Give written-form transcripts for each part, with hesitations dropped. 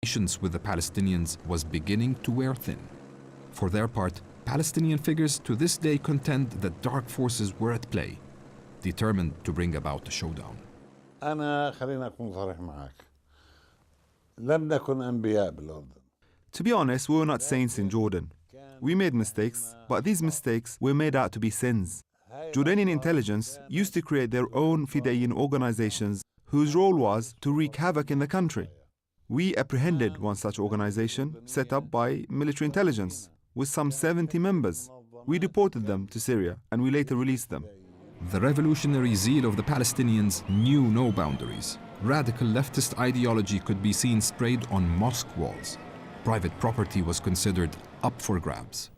Patience with the Palestinians was beginning to wear thin. For their part, Palestinian figures to this day contend that dark forces were at play, determined to bring about a showdown. To be honest, we were not saints in Jordan. We made mistakes, but these mistakes were made out to be sins. Jordanian intelligence used to create their own Fidayeen organizations whose role was to wreak havoc in the country. We apprehended one such organization set up by military intelligence with some 70 members. We deported them to Syria and we later released them. The revolutionary zeal of the Palestinians knew no boundaries. Radical leftist ideology could be seen sprayed on mosque walls. Private property was considered up for grabs.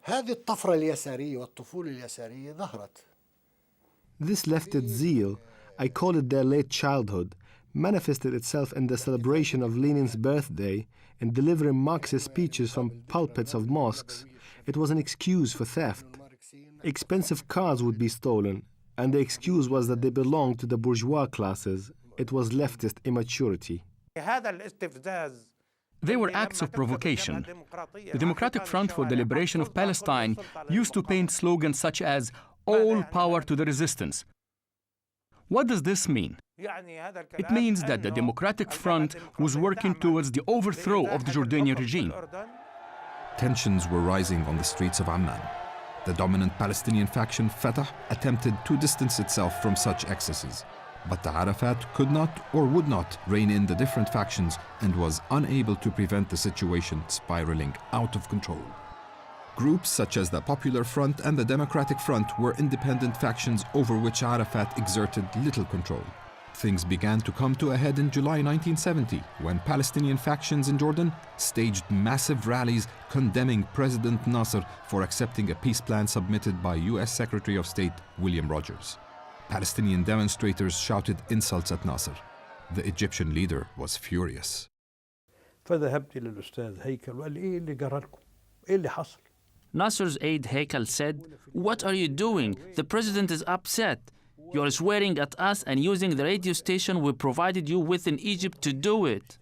This leftist zeal, I call it their late childhood, manifested itself in the celebration of Lenin's birthday and delivering Marxist speeches from pulpits of mosques. It was an excuse for theft. Expensive cars would be stolen, and the excuse was that they belonged to the bourgeois classes. It was leftist immaturity. They were acts of provocation. The Democratic Front for the Liberation of Palestine used to paint slogans such as, "All power to the resistance." What does this mean? It means that the Democratic Front was working towards the overthrow of the Jordanian regime. Tensions were rising on the streets of Amman. The dominant Palestinian faction, Fatah, attempted to distance itself from such excesses. But Arafat could not or would not rein in the different factions and was unable to prevent the situation spiraling out of control. Groups such as the Popular Front and the Democratic Front were independent factions over which Arafat exerted little control. Things began to come to a head in July 1970 when Palestinian factions in Jordan staged massive rallies condemning President Nasser for accepting a peace plan submitted by US Secretary of State William Rogers. Palestinian demonstrators shouted insults at Nasser. The Egyptian leader was furious. Nasser's aide Haikal said, "What are you doing? The president is upset. You are swearing at us and using the radio station we provided you with in Egypt to do it."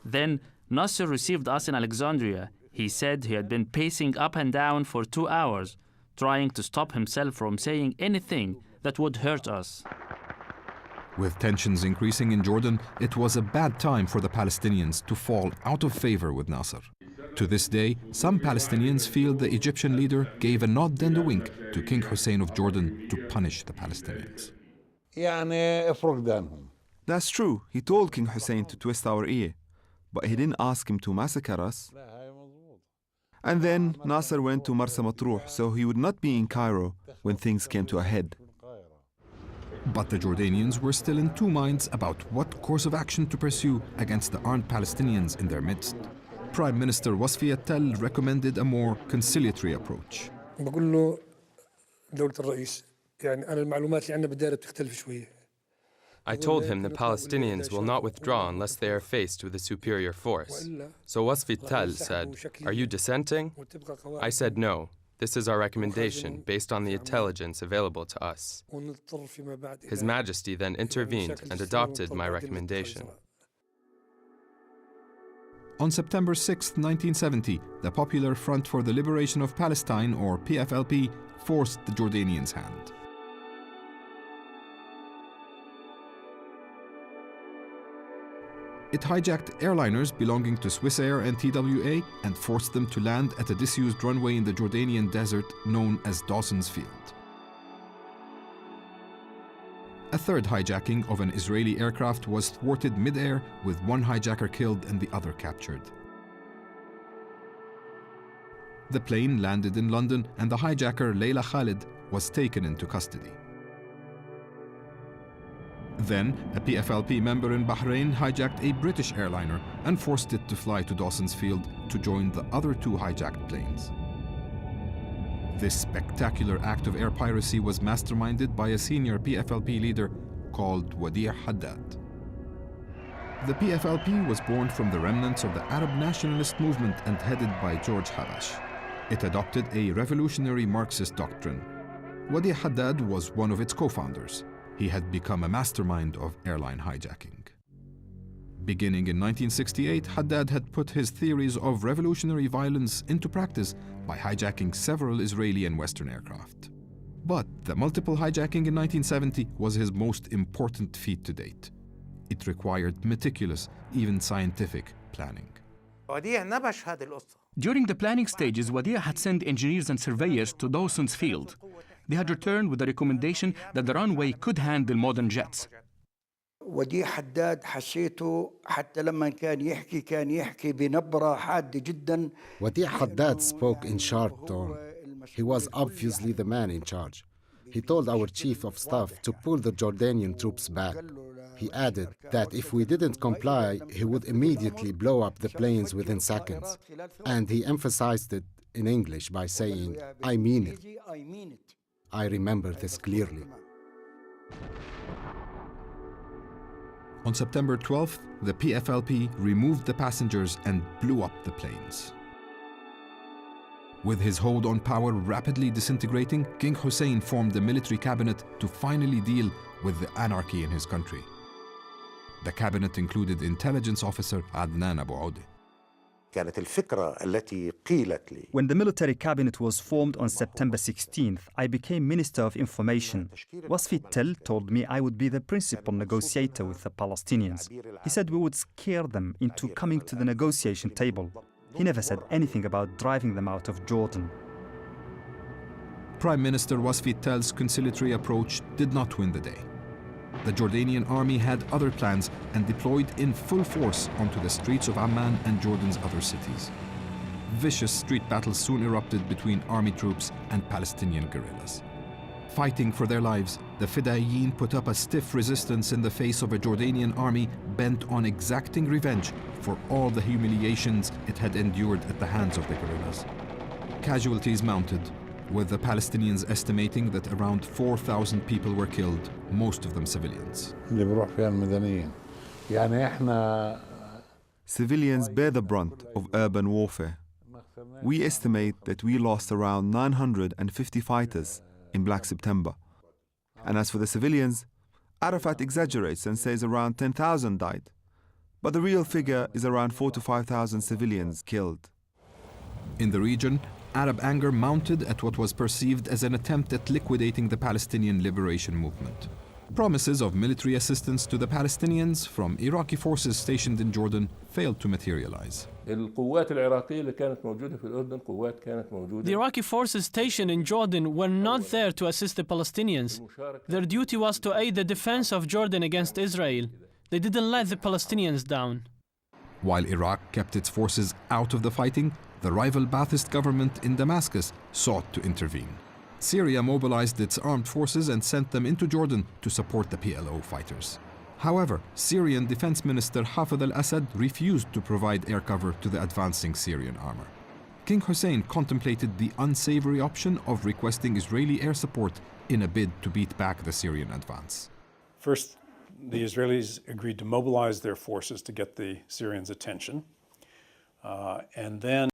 Then Nasser received us in Alexandria. He said he had been pacing up and down for 2 hours, trying to stop himself from saying anything that would hurt us. With tensions increasing in Jordan, it was a bad time for the Palestinians to fall out of favor with Nasser. To this day, some Palestinians feel the Egyptian leader gave a nod and a wink to King Hussein of Jordan to punish the Palestinians. That's true. He told King Hussein to twist our ear, but he didn't ask him to massacre us. And then Nasser went to Marsa Matruh, so he would not be in Cairo when things came to a head. But the Jordanians were still in two minds about what course of action to pursue against the armed Palestinians in their midst. Prime Minister Wasfi Attal recommended a more conciliatory approach. I told him the Palestinians will not withdraw unless they are faced with a superior force. So Wasfi Attal said, "Are you dissenting?" I said no. This is our recommendation based on the intelligence available to us. His Majesty then intervened and adopted my recommendation. On September 6, 1970, the Popular Front for the Liberation of Palestine, or PFLP, forced the Jordanians' hand. It hijacked airliners belonging to Swissair and TWA and forced them to land at a disused runway in the Jordanian desert known as Dawson's Field. A third hijacking of an Israeli aircraft was thwarted mid-air with one hijacker killed and the other captured. The plane landed in London and the hijacker Layla Khalid was taken into custody. Then, a PFLP member in Bahrain hijacked a British airliner and forced it to fly to Dawson's Field to join the other two hijacked planes. This spectacular act of air piracy was masterminded by a senior PFLP leader called Wadi' Haddad. The PFLP was born from the remnants of the Arab nationalist movement and headed by George Habash. It adopted a revolutionary Marxist doctrine. Wadi' Haddad was one of its co-founders. He had become a mastermind of airline hijacking. Beginning in 1968, Haddad had put his theories of revolutionary violence into practice by hijacking several Israeli and Western aircraft. But the multiple hijacking in 1970 was his most important feat to date. It required meticulous, even scientific, planning. During the planning stages, Wadia had sent engineers and surveyors to Dawson's Field. They had returned with the recommendation that the runway could handle modern jets. وديع حداد حسيته حتى لما كان يحكي بنبرة حادة جدا. Wadi' Haddad spoke in sharp tone. He was obviously the man in charge. He told our chief of staff to pull the Jordanian troops back. He added that if we didn't comply, he would immediately blow up the planes within seconds. And he emphasized it in English by saying, "I mean it." I remember this clearly. On September 12th, the PFLP removed the passengers and blew up the planes. With his hold on power rapidly disintegrating, King Hussein formed a military cabinet to finally deal with the anarchy in his country. The cabinet included intelligence officer Adnan Abu Audi. When the military cabinet was formed on September 16th, I became Minister of Information. Wasfi Tel told me I would be the principal negotiator with the Palestinians. He said we would scare them into coming to the negotiation table. He never said anything about driving them out of Jordan. Prime Minister Wasfi Tel's conciliatory approach did not win the day. The Jordanian army had other plans and deployed in full force onto the streets of Amman and Jordan's other cities. Vicious street battles soon erupted between army troops and Palestinian guerrillas. Fighting for their lives, the Fidayeen put up a stiff resistance in the face of a Jordanian army bent on exacting revenge for all the humiliations it had endured at the hands of the guerrillas. Casualties mounted, with the Palestinians estimating that around 4,000 people were killed, most of them civilians. Civilians bear the brunt of urban warfare. We estimate that we lost around 950 fighters in Black September. And as for the civilians, Arafat exaggerates and says around 10,000 died. But the real figure is around 4,000 to 5,000 civilians killed. In the region, Arab anger mounted at what was perceived as an attempt at liquidating the Palestinian liberation movement. Promises of military assistance to the Palestinians from Iraqi forces stationed in Jordan failed to materialize. The Iraqi forces stationed in Jordan were not there to assist the Palestinians. Their duty was to aid the defense of Jordan against Israel. They didn't let the Palestinians down. While Iraq kept its forces out of the fighting, the rival Ba'athist government in Damascus sought to intervene. Syria mobilized its armed forces and sent them into Jordan to support the PLO fighters. However, Syrian Defense Minister Hafez al-Assad refused to provide air cover to the advancing Syrian armor. King Hussein contemplated the unsavory option of requesting Israeli air support in a bid to beat back the Syrian advance. First, the Israelis agreed to mobilize their forces to get the Syrians' attention. And then